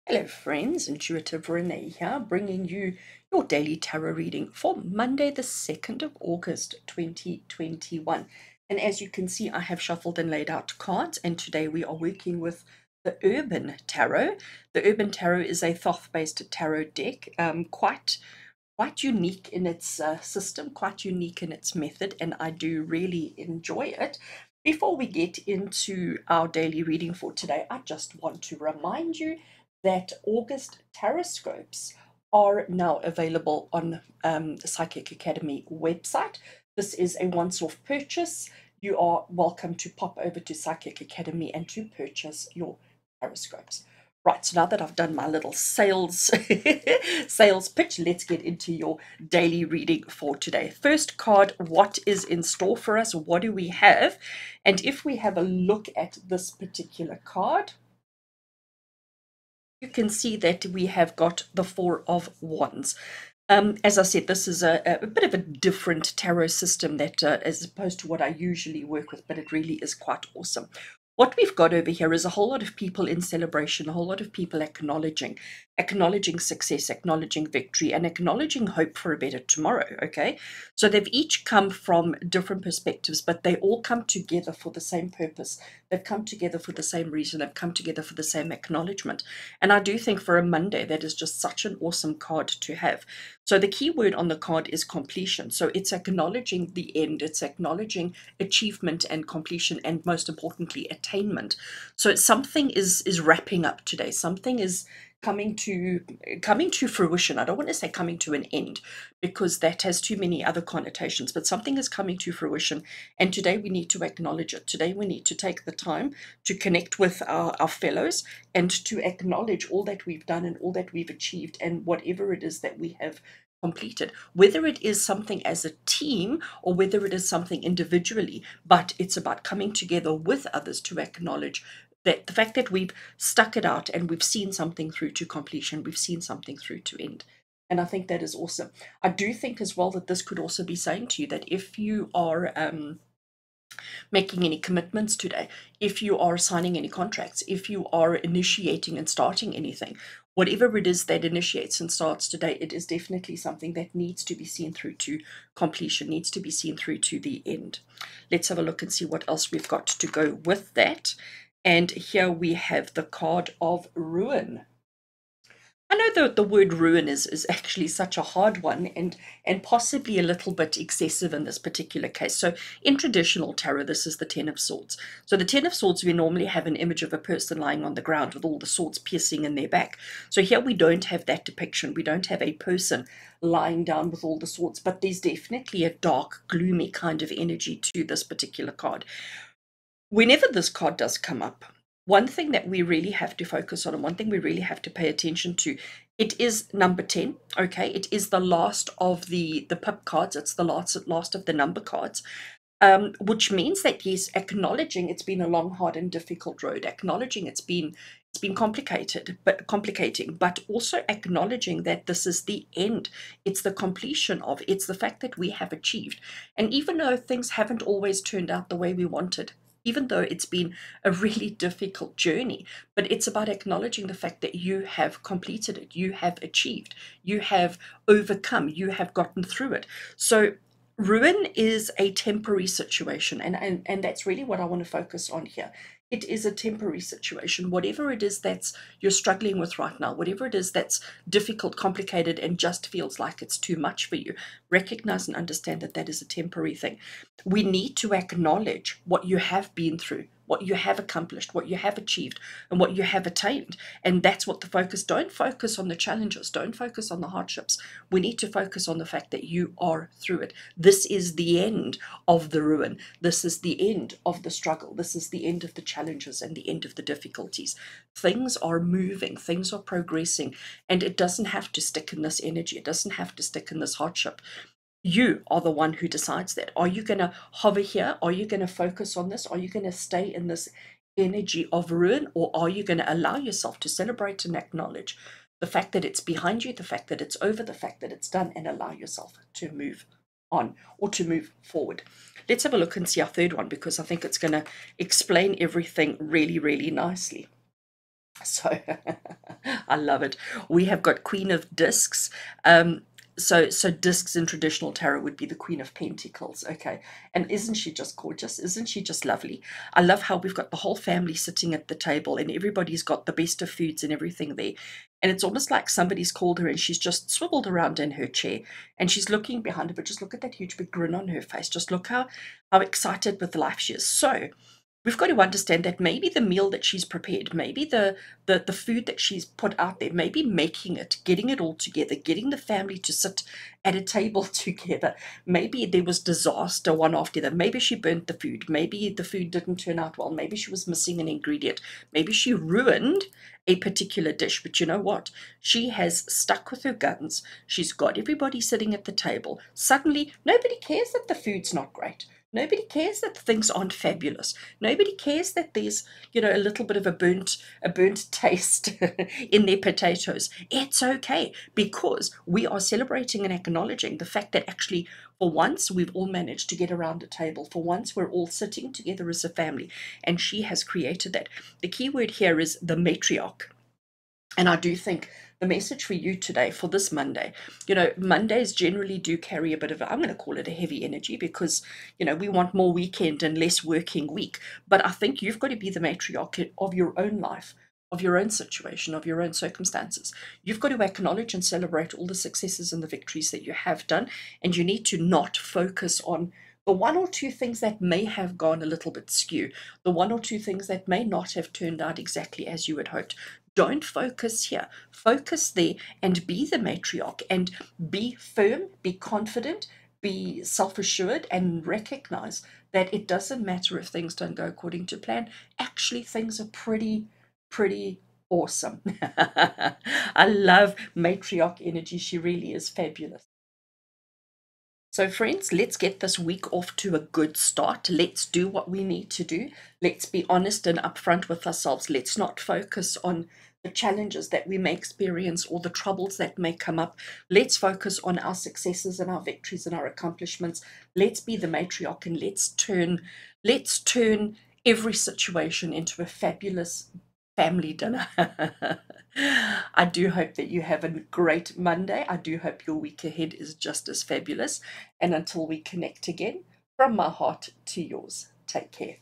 Hello friends, Intuitive Rene here, bringing you your daily tarot reading for Monday the 2nd of August 2021. And as you can see, I have shuffled and laid out cards, and today we are working with the Urban Tarot. The Urban Tarot is a Thoth-based tarot deck, quite unique in its system, quite unique in its method, and I do really enjoy it. Before we get into our daily reading for today, I just want to remind you that August Taroscopes are now available on the Psychic Academy website. This is a once-off purchase. You are welcome to pop over to Psychic Academy and to purchase your Taroscopes. Right, so now that I've done my little sales sales pitch, let's get into your daily reading for today. First card, what is in store for us? What do we have? And if we have a look at this particular card, you can see that we have got the Four of Wands. As I said, this is a bit of a different tarot system that as opposed to what I usually work with, but it really is quite awesome. What we've got over here is a whole lot of people in celebration, a whole lot of people acknowledging success, acknowledging victory, and acknowledging hope for a better tomorrow, okay? So they've each come from different perspectives, but they all come together for the same purpose. They've come together for the same reason. They've come together for the same acknowledgement. And I do think for a Monday, that is just such an awesome card to have. So the key word on the card is completion. So it's acknowledging the end. It's acknowledging achievement and completion, and most importantly, attainment. So something is wrapping up today. Something is coming to fruition. I don't want to say coming to an end because that has too many other connotations, but something is coming to fruition, and today we need to acknowledge it. Today we need to take the time to connect with our fellows and to acknowledge all that we've done and all that we've achieved and whatever it is that we have completed, whether it is something as a team or whether it is something individually, but it's about coming together with others to acknowledge that the fact that we've stuck it out and we've seen something through to completion, we've seen something through to end. And I think that is awesome. I do think as well that this could also be saying to you that if you are making any commitments today, if you are signing any contracts, if you are initiating and starting anything, whatever it is that initiates and starts today, it is definitely something that needs to be seen through to completion, needs to be seen through to the end. Let's have a look and see what else we've got to go with that. And here we have the card of ruin. I know that the word ruin is actually such a hard one and possibly a little bit excessive in this particular case. So in traditional tarot, this is the Ten of Swords. So the Ten of Swords, we normally have an image of a person lying on the ground with all the swords piercing in their back. So here we don't have that depiction. We don't have a person lying down with all the swords, but there's definitely a dark, gloomy kind of energy to this particular card. Whenever this card does come up, one thing that we really have to focus on and one thing we really have to pay attention to, it is number 10, okay? It is the last of the pip cards. It's the last of the number cards, which means that, yes, acknowledging it's been a long, hard, and difficult road, acknowledging it's been complicated, but complicating, but also acknowledging that this is the end. It's the completion of, it's the fact that we have achieved. And even though things haven't always turned out the way we wanted, even though it's been a really difficult journey, but it's about acknowledging the fact that you have completed it, you have achieved, you have overcome, you have gotten through it. So ruin is a temporary situation, and that's really what I want to focus on here. It is a temporary situation. Whatever it is that's you're struggling with right now, whatever it is that's difficult, complicated, and just feels like it's too much for you, recognize and understand that that is a temporary thing. We need to acknowledge what you have been through, what you have accomplished, what you have achieved, and what you have attained. And that's what the focus, don't focus on the challenges, don't focus on the hardships. We need to focus on the fact that you are through it. This is the end of the ruin. This is the end of the struggle. This is the end of the challenges and the end of the difficulties. Things are moving, things are progressing, and it doesn't have to stick in this energy. It doesn't have to stick in this hardship. You are the one who decides that. Are you going to hover here? Are you going to focus on this? Are you going to stay in this energy of ruin? Or are you going to allow yourself to celebrate and acknowledge the fact that it's behind you, the fact that it's over, the fact that it's done, and allow yourself to move on or to move forward? Let's have a look and see our third one, because I think it's going to explain everything really, really nicely. So I love it. We have got Queen of Discs. So discs in traditional tarot would be the Queen of Pentacles. Okay. And isn't she just gorgeous? Isn't she just lovely? I love how we've got the whole family sitting at the table and everybody's got the best of foods and everything there. And it's almost like somebody's called her and she's just swiveled around in her chair and she's looking behind her, but just look at that huge big grin on her face. Just look how excited with life she is. So we've got to understand that maybe the meal that she's prepared, maybe the food that she's put out there, maybe making it, getting it all together, getting the family to sit at a table together. Maybe there was disaster one after the other. Maybe she burnt the food. Maybe the food didn't turn out well. Maybe she was missing an ingredient. Maybe she ruined a particular dish. But you know what? She has stuck with her guns. She's got everybody sitting at the table. Suddenly, nobody cares that the food's not great. Nobody cares that things aren't fabulous. Nobody cares that there's, a little bit of a burnt taste in their potatoes. It's okay because we are celebrating and acknowledging the fact that actually, for once, we've all managed to get around a table. For once, we're all sitting together as a family, and she has created that. The key word here is the matriarch. And I do think the message for you today, for this Monday, Mondays generally do carry a bit of, I'm going to call it a heavy energy because, we want more weekend and less working week. But I think you've got to be the matriarch of your own life, of your own situation, of your own circumstances. You've got to acknowledge and celebrate all the successes and the victories that you have done. And you need to not focus on the one or two things that may have gone a little bit skew, the one or two things that may not have turned out exactly as you had hoped. Don't focus here. Focus there and be the matriarch and be firm, be confident, be self assured, and recognize that it doesn't matter if things don't go according to plan. Actually, things are pretty awesome. I love matriarch energy. She really is fabulous. So, friends, let's get this week off to a good start. Let's do what we need to do. Let's be honest and upfront with ourselves. Let's not focus on the challenges that we may experience or the troubles that may come up. Let's focus on our successes and our victories and our accomplishments. Let's be the matriarch and let's turn every situation into a fabulous family dinner. I do hope that you have a great Monday. I do hope your week ahead is just as fabulous. And until we connect again, from my heart to yours, take care.